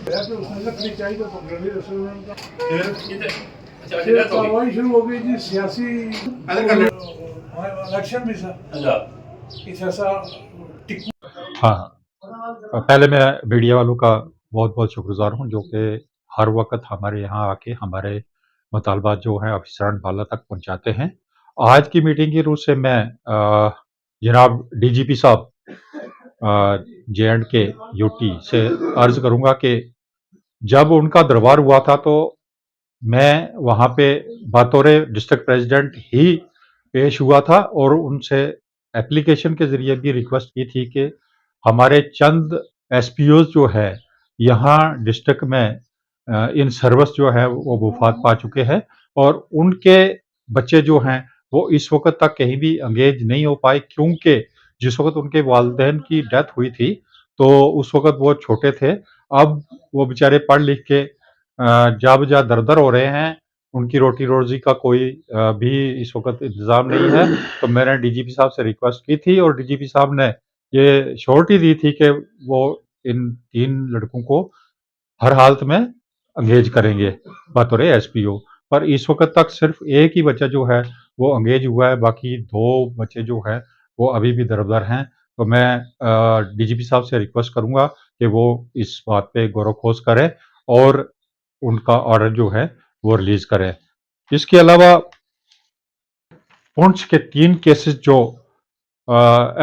लकड़ी चाहिए तो पकड़ ली रेस्टोरेंट का। फिर कार्रवाई शुरू हो गई जी, सियासी इलेक्शन भी ऐसा हाँ, पहले मैं मीडिया वालों का बहुत-बहुत शुक्रगुज़ार हूँ जो कि हर वक़्त हमारे यहाँ आके हमारे मुतालबात जो हैं अफ़सरान बाला तक पहुँचाते हैं। आज की मीटिंग की रूह से मैं जनाब डीजीपी साहब जे.एंड.के यूटी से अर्ज़ करूँगा कि जब उनका दरबार हुआ था तो मैं वहाँ पे बतौर डिस्ट्रिक्ट प्रेज़िडेंट ही पेश हुआ था और उनसे एप्लीकेशन के ज़रिए भी रिक्वेस्ट की थी कि हमारे चंद एसपीओज़ जो है यहाँ डिस्ट्रिक्ट में इन सर्विस जो है वो वफ़ात पा चुके हैं और उनके बच्चे जो हैं वो इस वक़्त तक कहीं भी एंगेज नहीं हो पाए, क्योंकि जिस वक़्त उनके वालिदैन की डेथ हुई थी तो उस वक़्त वो छोटे थे। अब वो बेचारे पढ़ लिख के जा-बजा दर-दर हो रहे हैं, उनकी रोटी-रोज़ी का कोई भी इस वक़्त इंतज़ाम नहीं है। तो मैंने डीजीपी साहब से रिक्वेस्ट की थी और डीजीपी साहब ने ये श्योरिटी दी थी कि वो इन 3 लड़कों को हर हालत में एंगेज करेंगे बतौर एसपीओ। पर इस वक़्त तक सिर्फ़ एक ही बच्चा जो है वो एंगेज हुआ है, बाकी 2 बच्चे जो हैं वो अभी भी दर-दर हैं। तो मैं डीजीपी साहब से रिक्वेस्ट करूँगा कि वो इस बात पे गौर-व-खोज करें और उनका ऑर्डर जो है वो रिलीज़ करें। इसके अलावा पुंछ के 3 केसेस जो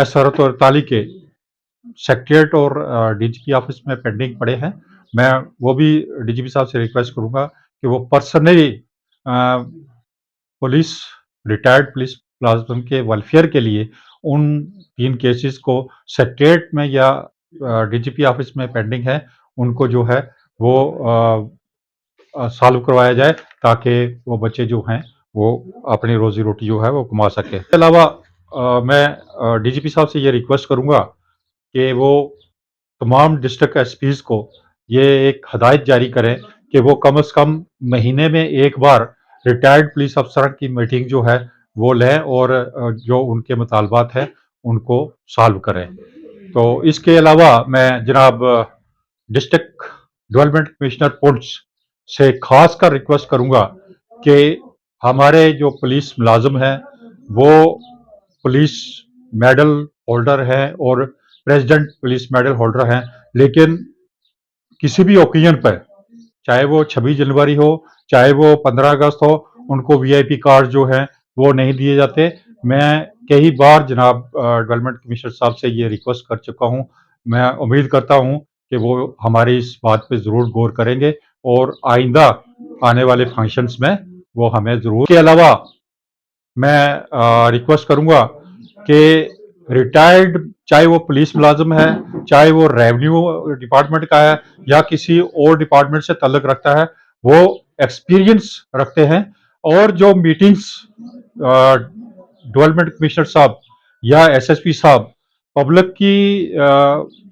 एसआरओ और ताली के सेक्रेटेरिएट और डीजीपी ऑफिस में पेंडिंग पड़े हैं, मैं वो भी डीजीपी साहब से रिक्वेस्ट करूँगा कि वो पर्सनली पुलिस रिटायर्ड पुलिस मुलाज़िम के वेलफेयर के लिए उन 3 केसेस को सेक्रेटेरिएट में या डीजीपी ऑफिस में पेंडिंग है, उनको जो है वो सॉल्व करवाया जाए ताकि वो बच्चे जो हैं वो अपनी रोज़ी-रोटी जो है वो कमा सकें। इसके अलावा मैं डीजीपी साहब से ये रिक्वेस्ट करूँगा कि वो तमाम डिस्ट्रिक्ट एसपीज़ को ये एक हदायत जारी करें कि वो कम से कम महीने में एक बार रिटायर्ड पुलिस अफ़सर की मीटिंग जो है वो लें और जो उनके मुतालबात हैं उनको सॉल्व करें। तो इसके अलावा मैं जनाब डिस्ट्रिक्ट डेवलपमेंट कमिश्नर पुंछ से ख़ासकर रिक्वेस्ट करूँगा कि हमारे जो पुलिस मुलाज़िम हैं वो पुलिस मेडल होल्डर हैं और प्रेसिडेंट पुलिस मेडल होल्डर हैं, लेकिन किसी भी ओकेजन पर, चाहे वो 26 जनवरी हो, चाहे वो 15 अगस्त हो, उनको वीआईपी कार्ड जो हैं वो नहीं दिए जाते। मैं कई बार जनाब डेवलपमेंट कमिश्नर साहब से ये रिक्वेस्ट कर चुका हूँ। मैं उम्मीद करता हूँ कि वो हमारी इस बात पे ज़रूर गौर करेंगे और आइंदा आने वाले फंक्शंस में वो हमें ज़रूर। इसके अलावा मैं रिक्वेस्ट करूँगा कि रिटायर्ड, चाहे वो पुलिस मुलाज़िम है, चाहे वो रेवेन्यू डिपार्टमेंट का है या किसी और डिपार्टमेंट से ताल्लुक़ रखता है, वो एक्सपीरियंस रखते हैं और जो मीटिंग्स डेवलपमेंट कमिश्नर साहब या एसएसपी साहब पब्लिक की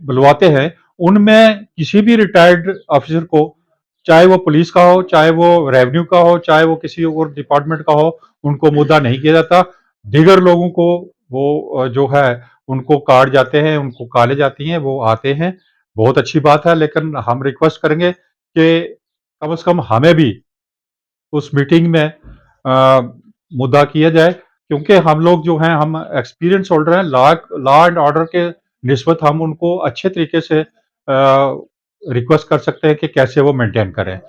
बुलवाते हैं, उनमें किसी भी रिटायर्ड ऑफिसर को, चाहे वो पुलिस का हो, चाहे वो रेवेन्यू का हो, चाहे वो किसी और डिपार्टमेंट का हो, उनको मुद्दा नहीं किया जाता। दीगर लोगों को वो जो है उनको कार्ड जाते हैं, उनको कॉलें जाती हैं, वो आते हैं, बहुत अच्छी बात है, लेकिन हम रिक्वेस्ट करेंगे कि कम से कम हमें भी उस मीटिंग में मुद्दा किया जाए, क्योंकि हम लोग जो हैं हम एक्सपीरियंस होल्डर हैं, लॉ एंड ऑर्डर के निस्बत हम उनको अच्छे तरीके से रिक्वेस्ट कर सकते हैं कि कैसे वो मेंटेन करें।